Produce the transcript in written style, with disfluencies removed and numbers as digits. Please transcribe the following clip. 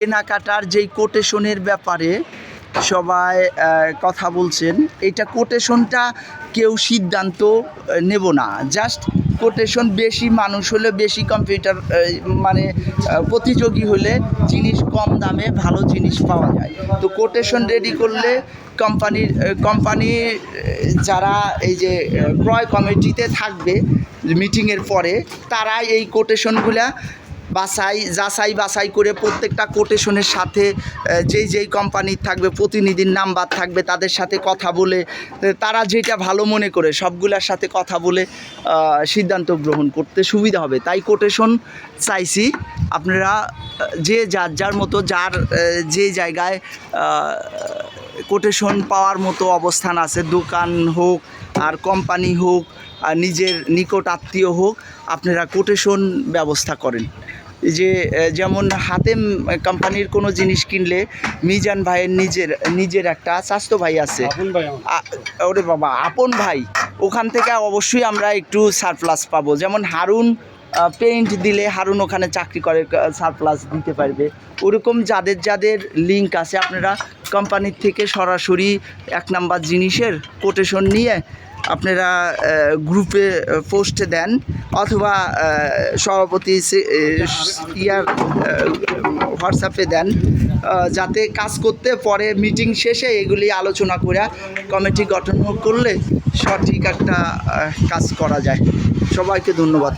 কেনাকাটার যেই কোটেশনের ব্যাপারে সবাই কথা বলছেন, এটা কোটেশনটা কেউ সিদ্ধান্ত নেব না। জাস্ট কোটেশন বেশি মানুষ হলে, বেশি কম্পিউটার মানে প্রতিযোগী হলে জিনিস কম দামে ভালো জিনিস পাওয়া যায়। তো কোটেশন রেডি করলে কোম্পানি যারা এই যে ক্রয় কমিটিতে থাকবে মিটিংয়ের পরে, তারা এই কোটেশনগুলা যাচাই বাছাই করে প্রত্যেকটা কোটেশনের সাথে যেই কোম্পানির থাকবে প্রতিনিধির নাম্বার থাকবে, তাদের সাথে কথা বলে তারা যেটা ভালো মনে করে সবগুলোর সাথে কথা বলে সিদ্ধান্ত গ্রহণ করতে সুবিধা হবে। তাই কোটেশন চাইছি। আপনারা যে যার মতো যে জায়গায় কোটেশন পাওয়ার মতো অবস্থান আছে, দোকান হোক আর কোম্পানি হোক আর নিজের নিকট আত্মীয় হোক, আপনারা কোটেশন ব্যবস্থা করেন। যে যেমন হাতেম কোম্পানির কোনো জিনিস কিনলে মিজান ভাইয়ের নিজের একটা স্বাস্থ্য ভাই আছে, ওরে বাবা আপন ভাই, ওখান থেকে অবশ্যই আমরা একটু সারপ্লাস পাবো। যেমন হারুন পেইন্ট দিলে হারুন ওখানে চাকরি করে, সারপ্লাস দিতে পারবে। ওরকম যাদের লিঙ্ক আছে, আপনারা কোম্পানির থেকে সরাসরি 1 নাম্বার জিনিসের কোটেশন নিয়ে আপনারা গ্রুপে পোস্ট দেন, অথবা সভাপতি হোয়াটসঅ্যাপে দেন, যাতে কাজ করতে পরে মিটিং শেষে এগুলি আলোচনা করে কমিটি গঠন করলে সঠিক একটা কাজ করা যায়। সবাইকে ধন্যবাদ।